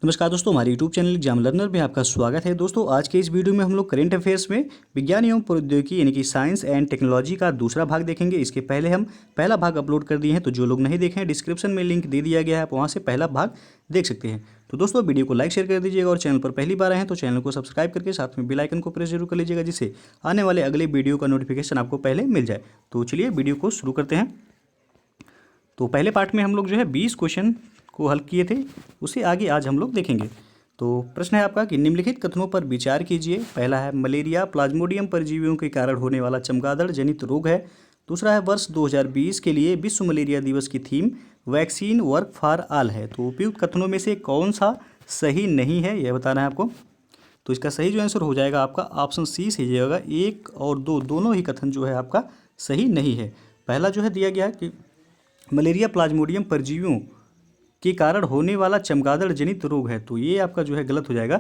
नमस्कार दोस्तों, हमारे यूट्यूब चैनल एग्जाम लर्नर में आपका स्वागत है। दोस्तों, आज के इस वीडियो में हम लोग करेंट अफेयर्स में विज्ञान एवं प्रौद्योगिकी यानी कि साइंस एंड टेक्नोलॉजी का दूसरा भाग देखेंगे। इसके पहले हम पहला भाग अपलोड कर दिए हैं, तो जो लोग नहीं देखे हैं डिस्क्रिप्शन में लिंक दे दिया गया है, आप वहाँ से पहला भाग देख सकते हैं। तो दोस्तों, वीडियो को लाइक शेयर कर दीजिएगा और चैनल पर पहली बार आए हैं तो चैनल को सब्सक्राइब करके साथ में बेल आइकन को प्रेस जरूर कर लीजिएगा, जिससे आने वाले अगले वीडियो का नोटिफिकेशन आपको पहले मिल जाए। तो चलिए वीडियो को शुरू करते हैं। तो पहले पार्ट में हम लोग जो है 20 क्वेश्चन को हल किए थे, उसे आगे आज हम लोग देखेंगे। तो प्रश्न है आपका कि निम्नलिखित कथनों पर विचार कीजिए। पहला है मलेरिया प्लाज्मोडियम परजीवियों के कारण होने वाला चमगादड़ जनित रोग है। दूसरा है वर्ष 2020 के लिए विश्व मलेरिया दिवस की theme vaccine work for all है। तो उपयुक्त कथनों में से कौन सा सही नहीं है, यह बताना है आपको। तो इसका सही जो आंसर हो जाएगा आपका ऑप्शन सी से जाएगा। 1 और 2 दोनों ही कथन जो है आपका सही नहीं है। पहला जो है दिया गया है कि मलेरिया प्लाज्मोडियम परजीवियों के कारण होने वाला चमगादड़ जनित रोग है, तो ये आपका जो है गलत हो जाएगा।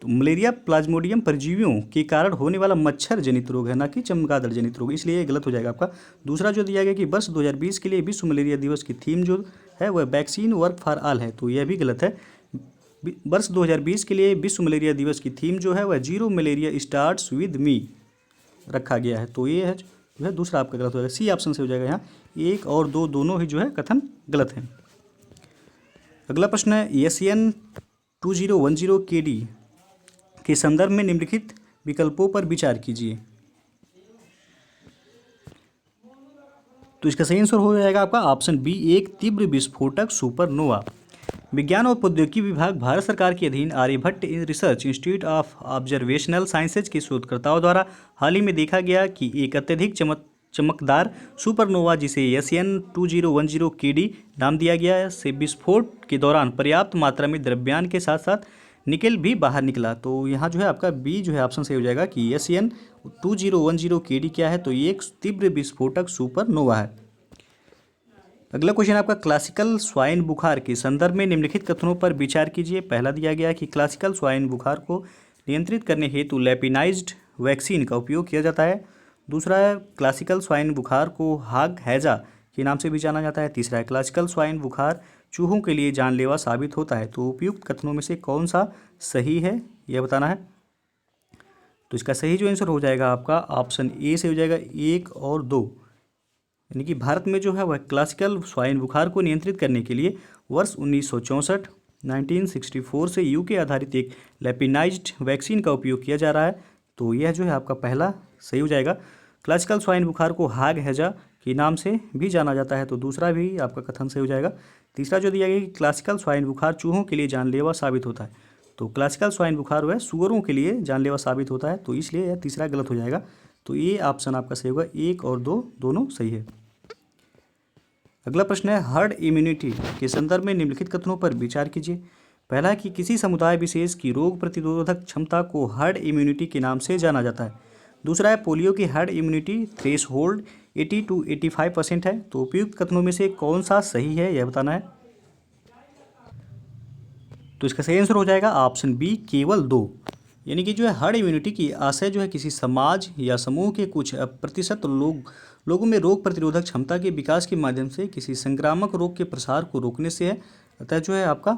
तो मलेरिया प्लाज्मोडियम परजीवियों के कारण होने वाला मच्छर जनित रोग है, ना कि चमगादड़ जनित रोग, इसलिए ये गलत हो जाएगा आपका। दूसरा जो दिया गया कि वर्ष 2020 के लिए विश्व मलेरिया दिवस की थीम जो है वह वैक्सीन वर्क फॉर ऑल है, तो यह भी गलत है। वर्ष 2020 के लिए विश्व मलेरिया दिवस की थीम जो है वह zero malaria starts with me रखा गया है, तो ये है जो है दूसरा आपका गलत हो जाएगा। सी ऑप्शन से हो जाएगा। यहाँ 1 और 2 दोनों ही जो है कथन गलत हैं। अगला प्रश्न है एशियन 2010 KD के संदर्भ में निम्नलिखित विकल्पों पर विचार कीजिए। तो इसका सही आंसर हो जाएगा आपका ऑप्शन बी, एक तीव्र विस्फोटक सुपरनोवा। विज्ञान और प्रौद्योगिकी विभाग भारत सरकार के अधीन Aryabhatta research institute of observational sciences के शोधकर्ताओं द्वारा हाल ही में देखा गया कि एक अत्यधिक चमकदार सुपरनोवा, जिसे एशियन 2010 KD नाम दिया गया है, से विस्फोट के दौरान पर्याप्त मात्रा में द्रव्यान के साथ साथ निकेल भी बाहर निकला। तो यहाँ जो है आपका बी जो है ऑप्शन सही हो जाएगा कि एशियन 2010 KD क्या है, तो ये एक तीव्र विस्फोटक सुपरनोवा है। अगला क्वेश्चन आपका क्लासिकल स्वाइन बुखार के संदर्भ में निम्नलिखित कथनों पर विचार कीजिए। पहला दिया गया है कि क्लासिकल स्वाइन बुखार को नियंत्रित करने हेतु लेपिनाइज्ड वैक्सीन का उपयोग किया जाता है। दूसरा है क्लासिकल स्वाइन बुखार को हाग हैजा के नाम से भी जाना जाता है। तीसरा है क्लासिकल स्वाइन बुखार चूहों के लिए जानलेवा साबित होता है। तो उपयुक्त कथनों में से कौन सा सही है, यह बताना है। तो इसका सही जो आंसर हो जाएगा आपका ऑप्शन ए से हो जाएगा। 1 और 2, यानी कि भारत में जो है वह क्लासिकल स्वाइन बुखार को नियंत्रित करने के लिए वर्ष 1964 से यूके आधारित एक लेपिनाइज्ड वैक्सीन का उपयोग किया जा रहा है। तो यह जो है आपका पहला सही हो जाएगा। क्लासिकल स्वाइन बुखार को हाग हैजा के नाम से भी जाना जाता है, तो दूसरा भी आपका कथन सही हो जाएगा। तीसरा जो दिया गया कि क्लासिकल स्वाइन बुखार चूहों के लिए जानलेवा साबित होता है, तो क्लासिकल स्वाइन बुखार वह सुअरों के लिए जानलेवा साबित होता है, तो इसलिए यह तीसरा गलत हो जाएगा। तो ये ऑप्शन आपका सही होगा। 1 और 2 दोनों सही है। अगला प्रश्न है हर्ड इम्यूनिटी के संदर्भ में निम्नलिखित कथनों पर विचार कीजिए। पहला है कि किसी समुदाय विशेष की रोग प्रतिरोधक क्षमता को हर्ड इम्यूनिटी के नाम से जाना जाता है। दूसरा है पोलियो की हर्ड इम्यूनिटी थ्रेशहोल्ड 80 to 85% है। तो उपयुक्त कथनों में से कौन सा सही है, यह बताना है। तो इसका सही आंसर हो जाएगा ऑप्शन बी, केवल 2, यानी कि जो है हर्ड इम्यूनिटी की आशय जो है किसी समाज या समूह के कुछ प्रतिशत लोगों में रोग प्रतिरोधक क्षमता के विकास के माध्यम से किसी संक्रामक रोग के प्रसार को रोकने से है। अतः जो है आपका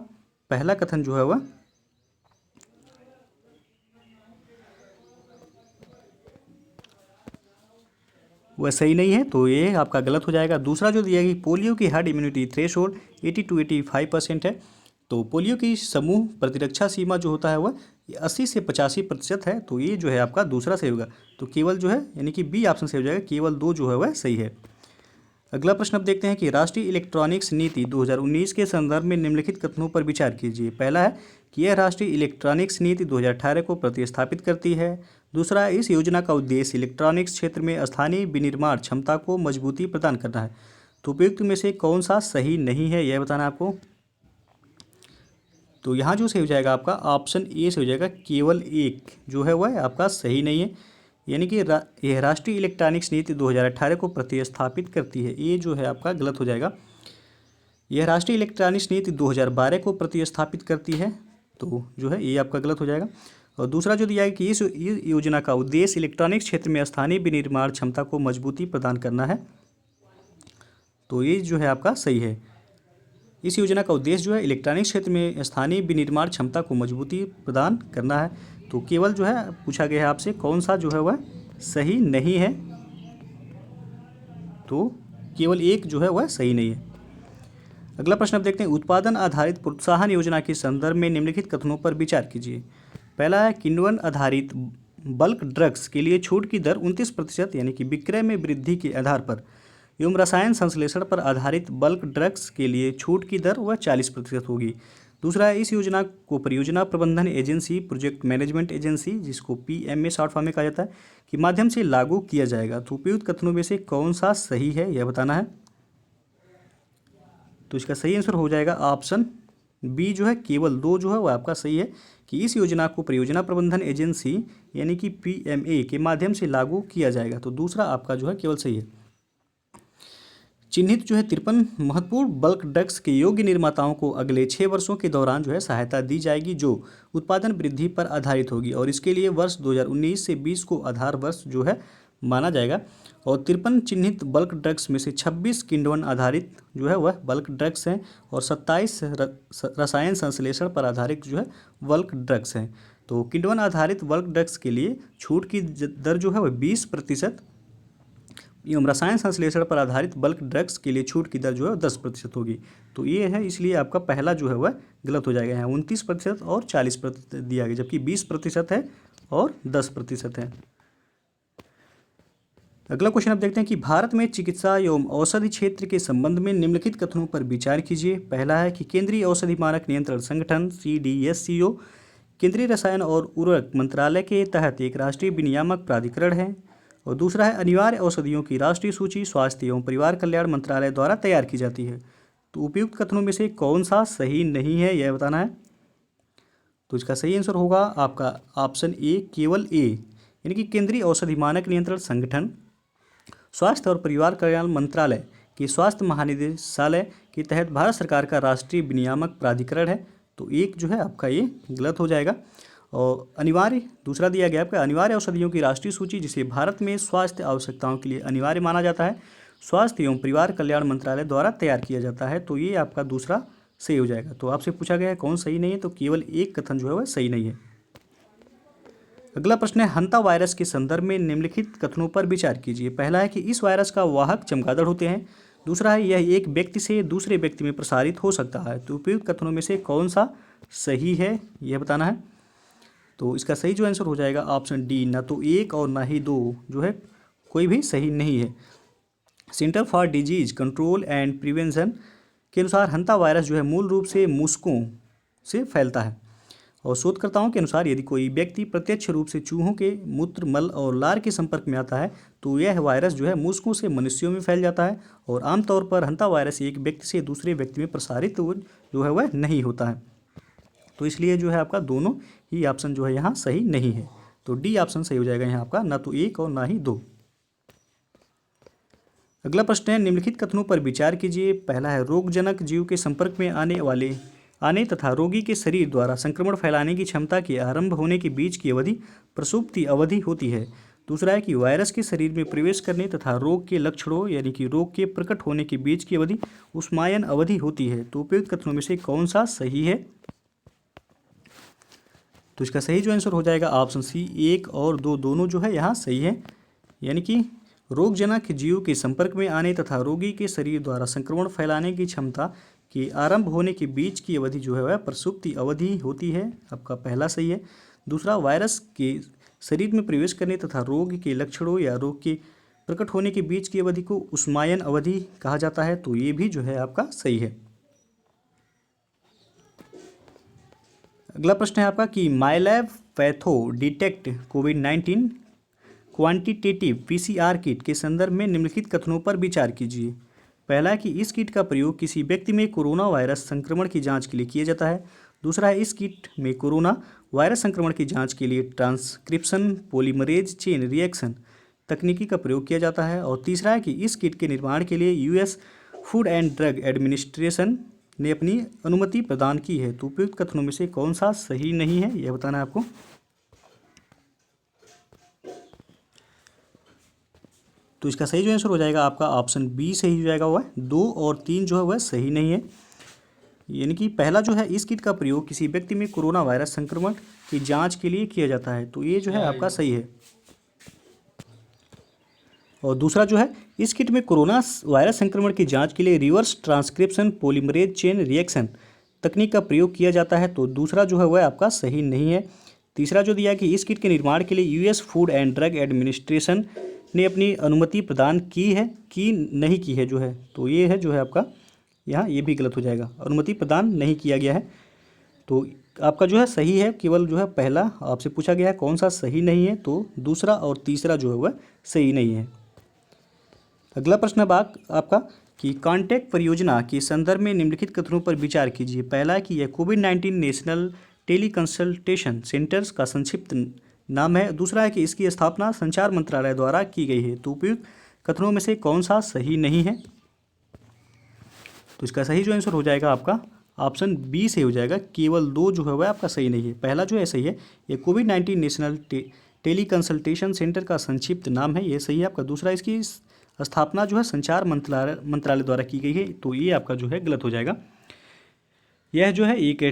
पहला कथन जो है वह सही नहीं है, तो ये आपका गलत हो जाएगा। दूसरा जो दिया कि पोलियो की हर्ड इम्यूनिटी थ्रेशहोल्ड 80 to 85% है। तो पोलियो की समूह प्रतिरक्षा सीमा जो होता है वह 80 से 85% है, तो ये जो है आपका दूसरा सही होगा। तो केवल जो है यानी कि बी ऑप्शन सही हो जाएगा, केवल 2 जो है वह सही है। अगला प्रश्न अब देखते हैं कि राष्ट्रीय इलेक्ट्रॉनिक्स नीति 2019 के संदर्भ में निम्नलिखित कथनों पर विचार कीजिए। पहला है कि यह राष्ट्रीय इलेक्ट्रॉनिक्स नीति 2018 को प्रतिस्थापित करती है। दूसरा है इस योजना का उद्देश्य इलेक्ट्रॉनिक्स क्षेत्र में स्थानीय विनिर्माण क्षमता को मजबूती प्रदान करना है। तो उपयुक्त में से कौन सा सही नहीं है, यह बताना है आपको। तो यहाँ जो सही हो जाएगा आपका ऑप्शन ए से हो जाएगा, केवल 1 जो है वह आपका सही नहीं है, यानी कि यह राष्ट्रीय इलेक्ट्रॉनिक्स नीति 2018 को प्रतिस्थापित करती है, ये जो है आपका गलत हो जाएगा। यह राष्ट्रीय इलेक्ट्रॉनिक्स नीति 2012 को प्रतिस्थापित करती है, तो जो है ये आपका गलत हो जाएगा। और दूसरा जो दिया है कि इस योजना का उद्देश्य इलेक्ट्रॉनिक्स क्षेत्र में स्थानीय विनिर्माण क्षमता को मजबूती प्रदान करना है, तो ये जो है आपका सही है। इस योजना का उद्देश्य जो है इलेक्ट्रॉनिक क्षेत्र में स्थानीय विनिर्माण क्षमता को मजबूती प्रदान करना है। तो केवल जो है पूछा गया है आपसे कौन सा जो है वह सही नहीं है, तो केवल एक जो है वह सही नहीं है। अगला प्रश्न आप देखते हैं, उत्पादन आधारित प्रोत्साहन योजना के संदर्भ में निम्नलिखित कथनों पर विचार कीजिए। पहला है, किण्वन आधारित बल्क ड्रग्स के लिए छूट की दर 29% यानी कि विक्रय में वृद्धि के आधार पर एवं रसायन संश्लेषण पर आधारित बल्क ड्रग्स के लिए छूट की दर वह 40% होगी। दूसरा है, इस योजना को परियोजना प्रबंधन एजेंसी, प्रोजेक्ट मैनेजमेंट एजेंसी, जिसको PMA शॉर्ट फॉर्म में कहा जाता है, के माध्यम से लागू किया जाएगा। तो उपयुक्त कथनों में से कौन सा सही है यह बताना है। तो इसका सही आंसर हो जाएगा ऑप्शन बी जो है, केवल 2 जो है वह आपका सही है कि इस योजना को परियोजना प्रबंधन एजेंसी यानी कि PMA के माध्यम से लागू किया जाएगा। तो दूसरा आपका जो है केवल सही है। चिन्हित जो है 53 महत्वपूर्ण बल्क ड्रग्स के योग्य निर्माताओं को अगले 6 वर्षों के दौरान जो है सहायता दी जाएगी जो उत्पादन वृद्धि पर आधारित होगी और इसके लिए वर्ष 2019 से 20 को आधार वर्ष जो है माना जाएगा। और 53 चिन्हित बल्क ड्रग्स में से 26 किण्वन आधारित जो है वह बल्क ड्रग्स हैं और 27 रसायन संश्लेषण पर आधारित जो है बल्क ड्रग्स हैं। तो किण्वन आधारित बल्क ड्रग्स के लिए छूट की दर जो है वह 20% एवं रसायन संश्लेषण पर आधारित बल्क ड्रग्स के लिए छूट की दर जो है 10% होगी। तो ये है, इसलिए आपका पहला जो है वह गलत हो जाएगा। यहाँ 29% और 40% दिया गया, जबकि 20% है और 10% है। अगला क्वेश्चन आप देखते हैं कि भारत में चिकित्सा एवं औषधि क्षेत्र के संबंध में निम्नलिखित कथनों पर विचार कीजिए। पहला है कि केंद्रीय औषधि मानक नियंत्रण संगठन CDSCO केंद्रीय रसायन और उर्वरक मंत्रालय के तहत एक राष्ट्रीय विनियामक प्राधिकरण है। और दूसरा है, अनिवार्य औषधियों की राष्ट्रीय सूची स्वास्थ्य एवं परिवार कल्याण मंत्रालय द्वारा तैयार की जाती है। तो उपयुक्त कथनों में से कौन सा सही नहीं है यह बताना है। तो इसका सही आंसर होगा आपका ऑप्शन ए, केवल ए, यानी कि केंद्रीय औषधि मानक नियंत्रण संगठन स्वास्थ्य और परिवार कल्याण मंत्रालय के स्वास्थ्य महानिदेशालय के तहत भारत सरकार का राष्ट्रीय विनियामक प्राधिकरण है। तो एक जो है आपका ये गलत हो जाएगा। और अनिवार्य दूसरा दिया गया आपका, अनिवार्य औषधियों की राष्ट्रीय सूची जिसे भारत में स्वास्थ्य आवश्यकताओं के लिए अनिवार्य माना जाता है, स्वास्थ्य एवं परिवार कल्याण मंत्रालय द्वारा तैयार किया जाता है। तो ये आपका दूसरा सही हो जाएगा। तो आपसे पूछा गया है कौन सही नहीं है, तो केवल एक कथन जो है वह सही नहीं है। अगला प्रश्न है, हंता वायरस के संदर्भ में निम्नलिखित कथनों पर विचार कीजिए। पहला है कि इस वायरस का वाहक चमगादड़ होते हैं। दूसरा है, यह एक व्यक्ति से दूसरे व्यक्ति में प्रसारित हो सकता है। तो उपयुक्त कथनों में से कौन सा सही है यह बताना है। तो इसका सही जो आंसर हो जाएगा ऑप्शन डी, ना तो 1 और ना ही 2 जो है कोई भी सही नहीं है। Centre for disease control and prevention के अनुसार हंता वायरस जो है मूल रूप से मूसकों से फैलता है। और शोधकर्ताओं के अनुसार यदि कोई व्यक्ति प्रत्यक्ष रूप से चूहों के मूत्र, मल और लार के संपर्क में आता है तो यह वायरस जो है मूसकों से मनुष्यों में फैल जाता है। और आमतौर पर हंता वायरस एक व्यक्ति से दूसरे व्यक्ति में प्रसारित जो है वह नहीं होता है। तो इसलिए जो है आपका दोनों ही ऑप्शन जो है यहाँ सही नहीं है। तो डी ऑप्शन सही हो जाएगा यहाँ आपका, ना तो 1 और ना ही 2। अगला प्रश्न है, निम्नलिखित कथनों पर विचार कीजिए। पहला है, रोगजनक जीव के संपर्क में आने तथा रोगी के शरीर द्वारा संक्रमण फैलाने की क्षमता के आरंभ होने के बीच की अवधि प्रसुप्ति अवधि होती है। दूसरा है कि वायरस के शरीर में प्रवेश करने तथा रोग के लक्षणों यानी कि रोग के प्रकट होने के बीच की अवधि उष्मायन अवधि होती है। तो उपयुक्त कथनों में से कौन सा सही है। तो इसका सही जो आंसर हो जाएगा ऑप्शन सी, 1 और 2 दोनों जो है यहाँ सही है। यानी कि रोगजनक जीव के संपर्क में आने तथा रोगी के शरीर द्वारा संक्रमण फैलाने की क्षमता के आरंभ होने के बीच की अवधि जो है वह प्रसुप्ति अवधि होती है। आपका पहला सही है। दूसरा, वायरस के शरीर में प्रवेश करने तथा रोग के लक्षणों या रोग के प्रकट होने के बीच की अवधि को उष्मायन अवधि कहा जाता है। तो ये भी जो है आपका सही है। अगला प्रश्न है आपका कि माइलैब पैथो डिटेक्ट कोविड-19 क्वांटिटेटिव PCR किट के संदर्भ में निम्नलिखित कथनों पर विचार कीजिए। पहला है कि इस किट का प्रयोग किसी व्यक्ति में कोरोना वायरस संक्रमण की जांच के लिए किया जाता है। दूसरा है, इस किट में कोरोना वायरस संक्रमण की जांच के लिए ट्रांसक्रिप्शन पॉलीमरेज चेन रिएक्शन तकनीकी का प्रयोग किया जाता है। और तीसरा है कि इस किट के निर्माण के लिए US food and drug administration ने अपनी अनुमति प्रदान की है। तो उपयुक्त कथनों में से कौन सा सही नहीं है यह बताना है आपको। तो इसका सही जो आंसर हो जाएगा आपका ऑप्शन बी सही हो जाएगा, वह 2 और 3 जो है वह सही नहीं है। यानी कि पहला जो है इस किट का प्रयोग किसी व्यक्ति में कोरोना वायरस संक्रमण की जांच के लिए किया जाता है, तो ये जो है आपका सही है। और दूसरा जो है इस किट में कोरोना वायरस संक्रमण की जांच के लिए reverse transcription polymerase chain reaction तकनीक का प्रयोग किया जाता है, तो दूसरा जो है वह आपका सही नहीं है। तीसरा जो दिया है कि इस किट के निर्माण के लिए US food and drug administration ने अपनी अनुमति प्रदान की है कि नहीं की है जो है, तो ये है जो है आपका यहाँ ये भी गलत हो जाएगा, अनुमति प्रदान नहीं किया गया है। तो आपका जो है सही है, केवल जो है पहला आपसे पूछा गया है कौन सा सही नहीं है, तो दूसरा और तीसरा जो है वह सही नहीं है। अगला प्रश्न है आपका कि कॉन्टैक्ट परियोजना के संदर्भ में निम्नलिखित कथनों पर विचार कीजिए। पहला है कि यह कोविड-19 नेशनल टेली कंसल्टेशन सेंटर्स का संक्षिप्त नाम है। दूसरा है कि इसकी स्थापना संचार मंत्रालय द्वारा की गई है। तो उपयुक्त कथनों में से कौन सा सही नहीं है? तो इसका सही जो आंसर हो जाएगा आपका ऑप्शन बी से हो जाएगा, केवल दो जो है वह आपका सही नहीं है। पहला जो है सही है, ये कोविड-19 नेशनल टेली कंसल्टेशन सेंटर का संक्षिप्त नाम है, ये सही है आपका। दूसरा इसकी स्थापना जो है संचार मंत्रालय द्वारा की गई है, तो ये आपका जो है गलत हो जाएगा। यह जो है एक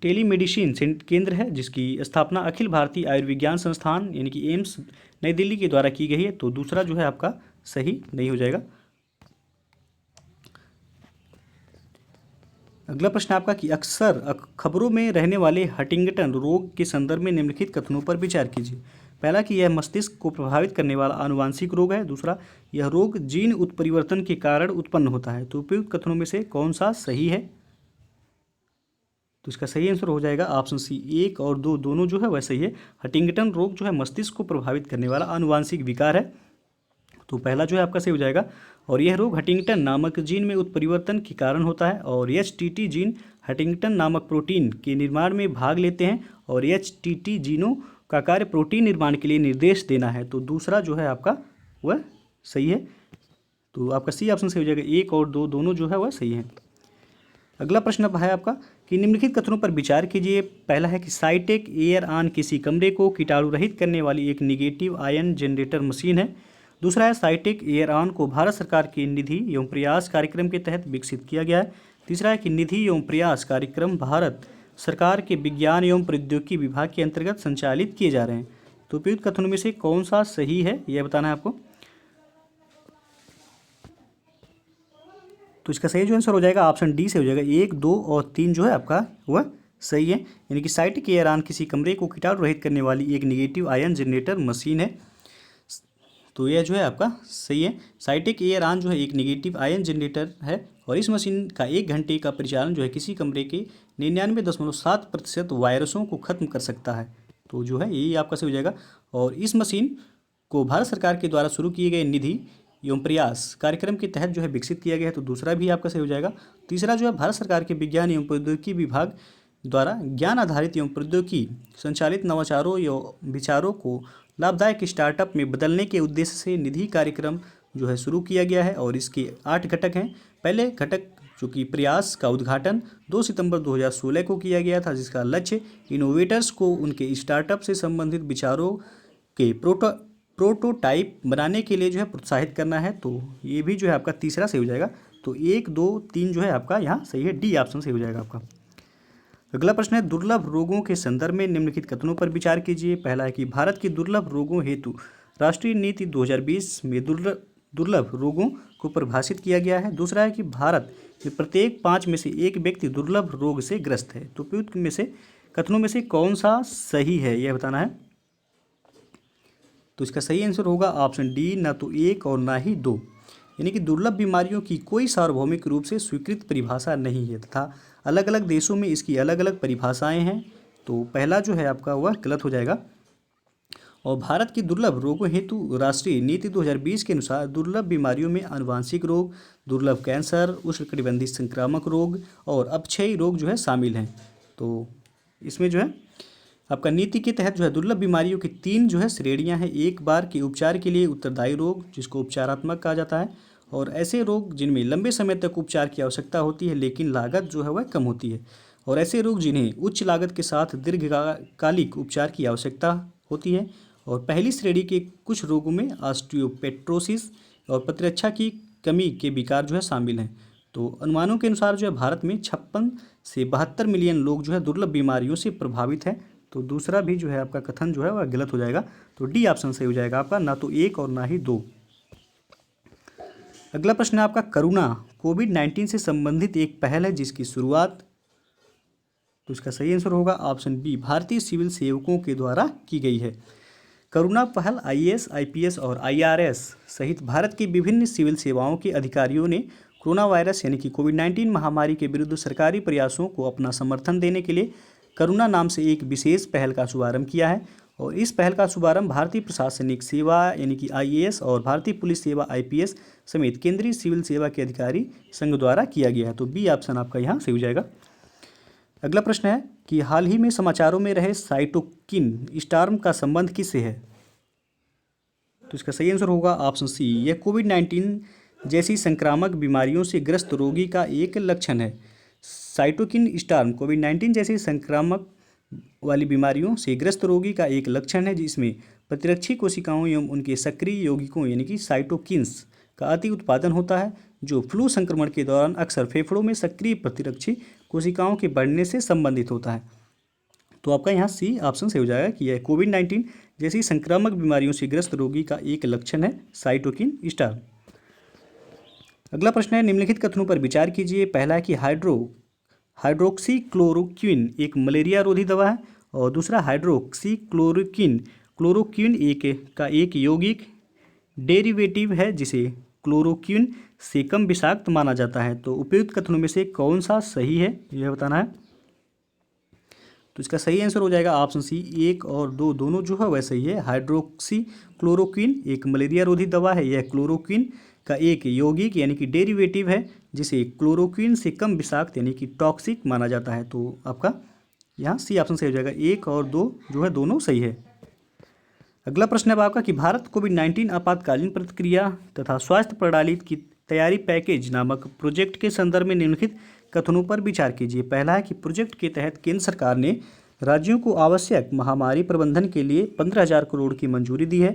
टेलीमेडिसिन केंद्र है जिसकी स्थापना अखिल भारतीय आयुर्विज्ञान संस्थान यानी कि एम्स नई दिल्ली के द्वारा की गई है, तो दूसरा जो है आपका सही नहीं हो जाएगा। अगला प्रश्न आपका कि अक्सर खबरों में रहने वाले हंटिंगटन रोग के संदर्भ में निम्नलिखित कथनों पर विचार कीजिए। पहला कि यह मस्तिष्क को प्रभावित करने वाला आनुवांशिक रोग है। दूसरा, यह रोग जीन उत्परिवर्तन के कारण उत्पन्न होता है। तो उपयुक्त कथनों में से कौन सा सही है? तो इसका सही आंसर हो जाएगा ऑप्शन सी, 1 और 2 दोनों जो है वह सही है। हंटिंगटन रोग जो है मस्तिष्क को प्रभावित करने वाला आनुवांशिक विकार है, तो पहला जो है आपका सही हो जाएगा। और यह रोग हंटिंगटन नामक जीन में उत्परिवर्तन के कारण होता है, और HTT जीन हंटिंगटन नामक प्रोटीन के निर्माण में भाग लेते हैं, और HTT जीनों का कार्य प्रोटीन निर्माण के लिए निर्देश देना है, तो दूसरा जो है आपका वह सही है। तो आपका सी ऑप्शन सही हो जाएगा, 1 और 2 दोनों जो है वह सही है। अगला प्रश्न है आपका कि निम्नलिखित कथनों पर विचार कीजिए। पहला है कि साइटेक एयर ऑन किसी कमरे को कीटाणु रहित करने वाली एक निगेटिव आयन जनरेटर मशीन है। दूसरा है साइटेक एयर ऑन को भारत सरकार की निधि एवं प्रयास कार्यक्रम के तहत विकसित किया गया है। तीसरा है कि निधि एवं प्रयास कार्यक्रम भारत सरकार के विज्ञान एवं प्रौद्योगिकी विभाग के अंतर्गत संचालित किए जा रहे हैं। तो उपयुक्त कथनों में से कौन सा सही है यह बताना है आपको। तो इसका सही जो आंसर हो जाएगा ऑप्शन डी से हो जाएगा, 1, 2 और 3 जो है आपका वह सही है। यानी कि साइटेक एयर ऑन किसी कमरे को कीटाणु रहित करने वाली एक निगेटिव आयन जनरेटर मशीन है, तो यह जो है आपका सही है। साइटेक एयर ऑन जो है एक निगेटिव आयन जनरेटर है, और इस मशीन का 1 घंटे का परिचालन जो है किसी कमरे के 99.7% वायरसों को खत्म कर सकता है, तो जो है यही आपका सही हो जाएगा। और इस मशीन को भारत सरकार के द्वारा शुरू किए गए निधि एवं प्रयास कार्यक्रम के तहत जो है विकसित किया गया है, तो दूसरा भी आपका सही हो जाएगा। तीसरा जो है भारत सरकार के विज्ञान एवं प्रौद्योगिकी विभाग द्वारा ज्ञान आधारित एवं प्रौद्योगिकी संचालित नवाचारों एवं विचारों को लाभदायक स्टार्टअप में बदलने के उद्देश्य से निधि कार्यक्रम जो है शुरू किया गया है, और इसके 8 घटक हैं। पहले घटक जो कि प्रयास का उद्घाटन 2 सितंबर 2016 को किया गया था, जिसका लक्ष्य इनोवेटर्स को उनके स्टार्टअप से संबंधित विचारों के प्रोटोटाइप बनाने के लिए जो है प्रोत्साहित करना है, तो ये भी जो है आपका तीसरा सही हो जाएगा। तो 1, 2, 3 जो है आपका यहाँ सही है, डी ऑप्शन सही हो जाएगा आपका। अगला प्रश्न है दुर्लभ रोगों के संदर्भ में निम्नलिखित कथनों पर विचार कीजिए। पहला है कि भारत की दुर्लभ रोगों हेतु राष्ट्रीय नीति 2020 में दुर्लभ रोगों को परिभाषित किया गया है। दूसरा है कि भारत में प्रत्येक 5 में से 1 व्यक्ति दुर्लभ रोग से ग्रस्त है। तो उपयुक्त में से कथनों में से कौन सा सही है यह बताना है। तो इसका सही आंसर होगा ऑप्शन डी, ना तो 1 और ना ही 2। यानी कि दुर्लभ बीमारियों की कोई सार्वभौमिक रूप से स्वीकृत परिभाषा नहीं है तथा अलग अलग देशों में इसकी अलग अलग परिभाषाएं हैं, तो पहला जो है आपका वह गलत हो जाएगा। और भारत की दुर्लभ रोगों हेतु राष्ट्रीय नीति 2020 के अनुसार दुर्लभ बीमारियों में आनुवांशिक रोग, दुर्लभ कैंसर, उष्णकटिबंधीय संक्रामक रोग और अपक्षयी रोग जो है शामिल हैं। तो इसमें जो है आपका नीति के तहत जो है दुर्लभ बीमारियों की 3 जो है श्रेणियां हैं। एक बार के उपचार के लिए उत्तरदायी रोग जिसको उपचारात्मक कहा जाता है, और ऐसे रोग जिनमें लंबे समय तक उपचार की आवश्यकता होती है लेकिन लागत जो है वह कम होती है, और ऐसे रोग जिन्हें उच्च लागत के साथ दीर्घकालिक उपचार की आवश्यकता होती है। और पहली श्रेणी के कुछ रोगों में ऑस्टियोपेट्रोसिस और प्रतिरक्षा की कमी के विकार जो है शामिल हैं। तो अनुमानों के अनुसार जो है भारत में 56 से 72 मिलियन लोग जो है दुर्लभ बीमारियों से प्रभावित हैं। तो दूसरा भी जो है आपका कथन जो है वह गलत हो जाएगा। तो डी ऑप्शन सही हो जाएगा आपका, ना तो 1 और ना ही 2। अगला प्रश्न है आपका, करुणा कोविड-19 से संबंधित एक पहल है जिसकी शुरुआत, तो इसका सही आंसर होगा ऑप्शन बी, भारतीय सिविल सेवकों के द्वारा की गई है। करुणा पहल आईएएस, आईपीएस और आईआरएस सहित भारत की विभिन्न सिविल सेवाओं के अधिकारियों ने कोरोना वायरस यानी कि कोविड-19 महामारी के विरुद्ध सरकारी प्रयासों को अपना समर्थन देने के लिए करुणा नाम से एक विशेष पहल का शुभारंभ किया है। और इस पहल का शुभारंभ भारतीय प्रशासनिक सेवा यानी कि आईएएस और भारतीय पुलिस सेवा आईपीएस समेत केंद्रीय सिविल सेवा के अधिकारी संघ द्वारा किया गया है। तो बी ऑप्शन आपका यहाँ सही हो जाएगा। अगला प्रश्न है कि हाल ही में समाचारों में रहे साइटोकिन स्टॉर्म का संबंध किससे है? तो इसका सही आंसर होगा ऑप्शन सी, यह कोविड-19 जैसी संक्रामक बीमारियों से ग्रस्त रोगी का एक लक्षण है। साइटोकिन स्टॉर्म कोविड-19 जैसी संक्रामक वाली बीमारियों से ग्रस्त रोगी का एक लक्षण है जिसमें प्रतिरक्षी कोशिकाओं एवं उनके सक्रिय यौगिकों यानी कि साइटोकिन्स का अति उत्पादन होता है, जो फ्लू संक्रमण के दौरान अक्सर फेफड़ों में सक्रिय प्रतिरक्षी कोशिकाओं के बढ़ने से संबंधित होता है। तो आपका यहाँ सी ऑप्शन सही हो जाएगा कि यह कोविड-19 जैसी संक्रामक बीमारियों से ग्रस्त रोगी का एक लक्षण है साइटोकिन स्टॉर्म। अगला प्रश्न है, निम्नलिखित कथनों पर विचार कीजिए। पहला है कि हाइड्रोक्सीक्लोरोक्विन एक मलेरिया रोधी दवा है, और दूसरा क्लोरोक्विन एक यौगिक डेरिवेटिव है जिसे क्लोरोक्विन से कम विषाक्त माना जाता है। तो उपयुक्त कथनों में से कौन सा सही है यह बताना है। तो इसका सही आंसर हो जाएगा ऑप्शन सी, 1 और 2 दोनों जो है वह सही है। हाइड्रोक्सी क्लोरोक्विन एक मलेरिया रोधी दवा है। यह क्लोरोक्विन का एक यौगिक यानी कि डेरिवेटिव है जिसे क्लोरोक्विन से कम विषाक्त यानी कि टॉक्सिक माना जाता है। तो आपका यहाँ सी ऑप्शन सही हो जाएगा, 1 और 2 जो है दोनों सही है। अगला प्रश्न है आपका कि भारत कोविड-19 आपातकालीन प्रतिक्रिया तथा स्वास्थ्य प्रणाली की तैयारी पैकेज नामक प्रोजेक्ट के संदर्भ में निम्नलिखित कथनों पर विचार कीजिए। पहला है कि प्रोजेक्ट के तहत केंद्र सरकार ने राज्यों को आवश्यक महामारी प्रबंधन के लिए 15,000 करोड़ की मंजूरी दी है।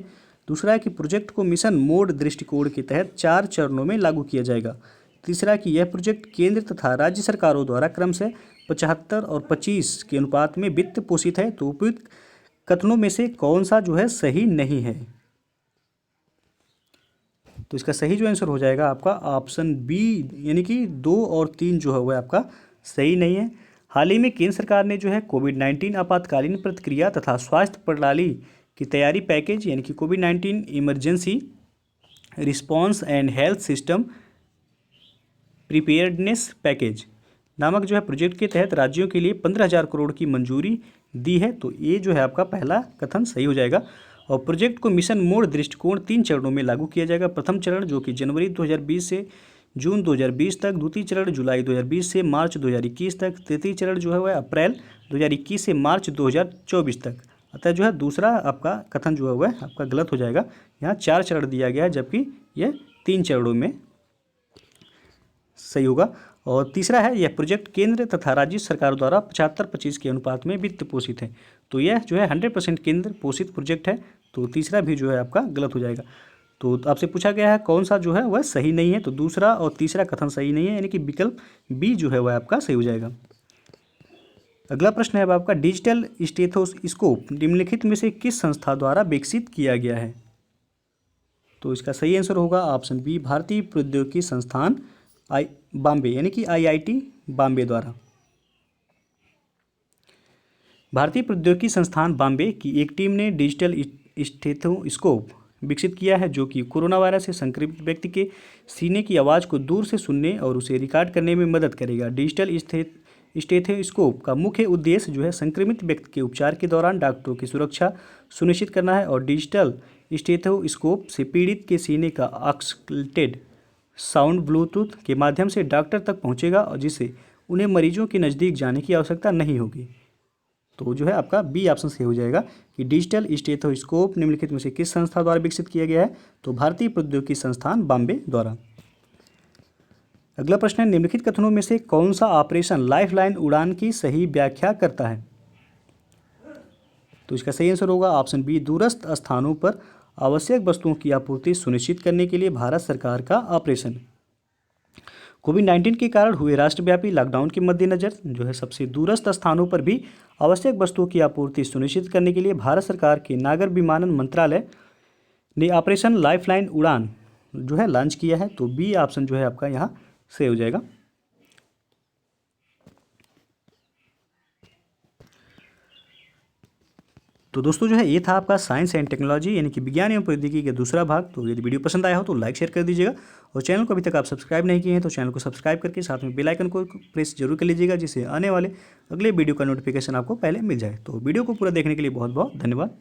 दूसरा है कि प्रोजेक्ट को मिशन मोड दृष्टिकोण के तहत 4 चरणों में लागू किया जाएगा। तीसरा है कि यह प्रोजेक्ट केंद्र तथा राज्य सरकारों द्वारा क्रमशः 75 और 25 के अनुपात में वित्त पोषित है। तो उपयुक्त कथनों में से कौन सा जो है सही नहीं है? तो इसका सही जो आंसर हो जाएगा आपका ऑप्शन बी, यानी कि 2 और 3 जो है वह आपका सही नहीं है। हाल ही में केंद्र सरकार ने जो है कोविड-19 आपातकालीन प्रतिक्रिया तथा स्वास्थ्य प्रणाली की तैयारी पैकेज यानी कि कोविड-19 emergency response and health system preparedness package नामक जो है प्रोजेक्ट के तहत राज्यों के लिए 15,000 करोड़ की मंजूरी दी है। तो ये जो है आपका पहला कथन सही हो जाएगा। और प्रोजेक्ट को मिशन मोड दृष्टिकोण 3 चरणों में लागू किया जाएगा। प्रथम चरण जो कि जनवरी 2020 से जून 2020 तक, द्वितीय चरण जुलाई 2020 से मार्च 2021 तक, तृतीय चरण जो है वह अप्रैल 2021 से मार्च 2024 तक। अतः जो है दूसरा आपका कथन जो है वह आपका गलत हो जाएगा। यहाँ 4 चरण दिया गया है जबकि यह 3 चरणों में सही होगा। और तीसरा है यह प्रोजेक्ट केंद्र तथा राज्य सरकार द्वारा 75-25 के अनुपात में वित्त पोषित है। तो यह जो है 100% केंद्र पोषित प्रोजेक्ट है। तो तीसरा भी जो है आपका गलत हो जाएगा। तो आपसे पूछा गया है कौन सा जो है वह सही नहीं है। तो दूसरा और तीसरा कथन सही नहीं है, यानी कि विकल्प बी जो है वह आपका सही हो जाएगा। अगला प्रश्न है आपका, डिजिटल स्टेथोस्कोप निम्नलिखित में से किस संस्था द्वारा विकसित किया गया है? तो इसका सही आंसर होगा ऑप्शन बी, भारतीय प्रौद्योगिकी संस्थान बॉम्बे यानी कि आईआईटी बॉम्बे द्वारा। भारतीय प्रौद्योगिकी संस्थान बॉम्बे की एक टीम ने डिजिटल स्टेथोस्कोप विकसित किया है जो कि कोरोना वायरस से संक्रमित व्यक्ति के सीने की आवाज़ को दूर से सुनने और उसे रिकॉर्ड करने में मदद करेगा। डिजिटल स्टेथोस्कोप का मुख्य उद्देश्य जो है संक्रमित व्यक्ति के उपचार के दौरान डॉक्टरों की सुरक्षा सुनिश्चित करना है। और डिजिटल स्टेथोस्कोप से पीड़ित के सीने का ऑक्सलेटेड साउंड ब्लूटूथ के माध्यम से डॉक्टर तक पहुंचेगा और जिससे उन्हें मरीजों के नज़दीक जाने की आवश्यकता नहीं होगी। तो जो है आपका बी ऑप्शन सही हो जाएगा कि डिजिटल स्टेथोस्कोप निम्नलिखित में से किस संस्था द्वारा विकसित किया गया है? तो भारतीय प्रौद्योगिकी संस्थान बॉम्बे द्वारा। अगला प्रश्न है, निम्नलिखित कथनों में से कौन सा ऑपरेशन लाइफलाइन उड़ान की सही व्याख्या करता है? तो इसका सही आंसर होगा ऑप्शन बी, दूरस्थ स्थानों पर आवश्यक वस्तुओं की आपूर्ति सुनिश्चित करने के लिए भारत सरकार का ऑपरेशन। कोविड-19 के कारण हुए राष्ट्रव्यापी लॉकडाउन के मद्देनज़र जो है सबसे दूरस्थ स्थानों पर भी आवश्यक वस्तुओं की आपूर्ति सुनिश्चित करने के लिए भारत सरकार के नागर विमानन मंत्रालय ने ऑपरेशन लाइफलाइन उड़ान जो है लॉन्च किया है। तो बी ऑप्शन जो है आपका यहाँ सही हो जाएगा। तो दोस्तों जो है ये था आपका साइंस एंड टेक्नोलॉजी यानी कि विज्ञान एवं प्रौद्योगिकी का दूसरा भाग। तो यदि वीडियो पसंद आया हो तो लाइक शेयर कर दीजिएगा और चैनल को अभी तक आप सब्सक्राइब नहीं किए हैं तो चैनल को सब्सक्राइब करके साथ में बेल आइकन को प्रेस जरूर कर लीजिएगा, जिससे आने वाले अगले वीडियो का नोटिफिकेशन आपको पहले मिल जाए। तो वीडियो को पूरा देखने के लिए बहुत बहुत धन्यवाद।